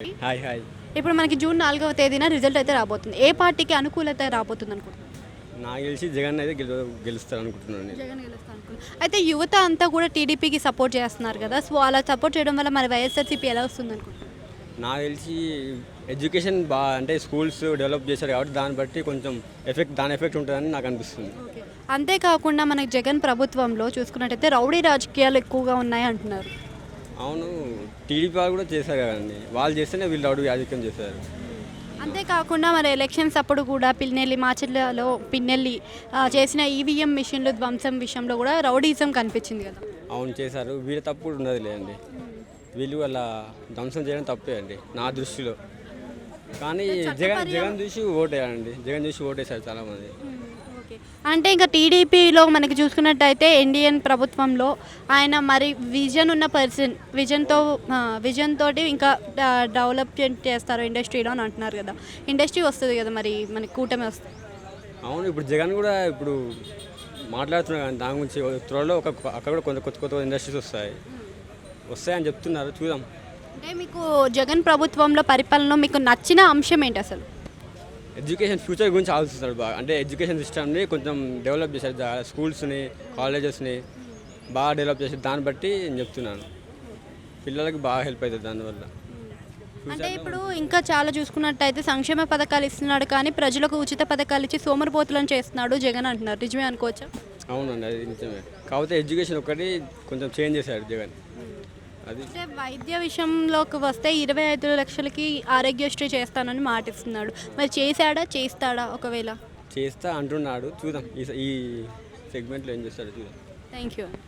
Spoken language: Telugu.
Hi hi. ఇప్పుడు మనకి జూన్ 4వ తేదీన రిజల్ట్ అయితే రాబోతుంది. ఏ పార్టీకి అనుకూలత రాబోతుంది అనుకుంటున్నారు? నాకు తెలిసి జగన్ అయితే గెలుస్తారు అనుకుంటున్నాను నేను. జగన్ గెలుస్తా అనుకుంటున్నారు. అయితే యువత అంతా కూడా టీడీపీకి సపోర్ట్ చేస్తున్నారు కదా, సో అలా సపోర్ట్ చేయడం వల్ల మరి వైఎస్ఆర్సీపీ ఎలా వస్తుంది అనుకుంటున్నారు? నాకు తెలిసి ఎడ్యుకేషన్ బాగా అంటే స్కూల్స్ డెవలప్ చేశారు కాబట్టి దాన్ని బట్టి కొంచెం దాని ఎఫెక్ట్ ఉంటుందని నాకు అనిపిస్తుంది. అంతేకాకుండా మనకి జగన్ ప్రభుత్వంలో చూసుకున్నట్టయితే రౌడీ రాజకీయాలు ఎక్కువగా ఉన్నాయి అంటున్నారు. అవును, టీడీపీ వాళ్ళు కూడా చేశారు కదండి, వాళ్ళు చేస్తేనే వీళ్ళు రౌడీ రాజకీయం చేశారు. అంతేకాకుండా మరి ఎలక్షన్స్ అప్పుడు కూడా మాచర్లలో పిన్నెల్లి చేసిన ఈవీఎం మిషన్లు ధ్వంసం విషయంలో కూడా రౌడీజం కనిపించింది కదా. అవును చేశారు, వీళ్ళ తప్పు కూడా ఉన్నది లేదండి. వీళ్ళు అలా ధ్వంసం చేయడం తప్పే అండి నా దృష్టిలో. కానీ జగన్ చూసి ఓటేయాలండి, జగన్ చూసి ఓటేశారు చాలామంది. అంటే ఇంకా టీడీపీలో మనకి చూసుకున్నట్టయితే ఇండియన్ ప్రభుత్వంలో ఆయన మరి విజన్ ఉన్న పర్సన్, విజన్ తోటి ఇంకా డెవలప్మెంట్ చేస్తారు ఇండస్ట్రీలో అని అంటున్నారు కదా. ఇండస్ట్రీ వస్తుంది కదా, మరి మనకి కూటమి వస్తుంది. అవును, ఇప్పుడు జగన్ కూడా ఇప్పుడు మాట్లాడుతున్నారు కానీ దాని గురించి త్వరలో అక్కడ కూడా కొత్త కొత్త ఇండస్ట్రీస్ వస్తాయని చెప్తున్నారు, చూద్దాం. అంటే మీకు జగన్ ప్రభుత్వంలో పరిపాలనలో మీకు నచ్చిన అంశం ఏంటి అసలు? ఎడ్యుకేషన్ ఫ్యూచర్ గురించి ఆలోచిస్తారు బాగా. అంటే ఎడ్యుకేషన్ సిస్టమ్ని కొంచెం డెవలప్ చేశారు, స్కూల్స్ని కాలేజెస్ని బాగా డెవలప్ చేశారు. దాన్ని బట్టి నేను చెప్తున్నాను, పిల్లలకి బాగా హెల్ప్ అవుతుంది దానివల్ల. అంటే ఇప్పుడు ఇంకా చాలా చూసుకున్నట్టయితే సంక్షేమ పథకాలు ఇస్తున్నాడు కానీ ప్రజలకు ఉచిత పథకాలు ఇచ్చి సోమరిపోతులను చేస్తున్నాడు జగన్ అంటున్నారు, నిజమే అనుకోవచ్చా? అవునండి, అది నిజమే. కాకపోతే ఎడ్యుకేషన్ ఒకటి కొంచెం చేంజ్ చేశాడు జగన్. అది అంటే వైద్య విషయంలోకి వస్తే 25 లక్షలకి ఆరోగ్యశ్రీ చేస్తానని మాటిస్తున్నాడు. మరి చేస్తాడా? ఒకవేళ చేస్తా అంటున్నాడు, చూద్దాం ఈ సెగ్మెంట్లో ఏం చేస్తాడో చూద్దాం. Thank you.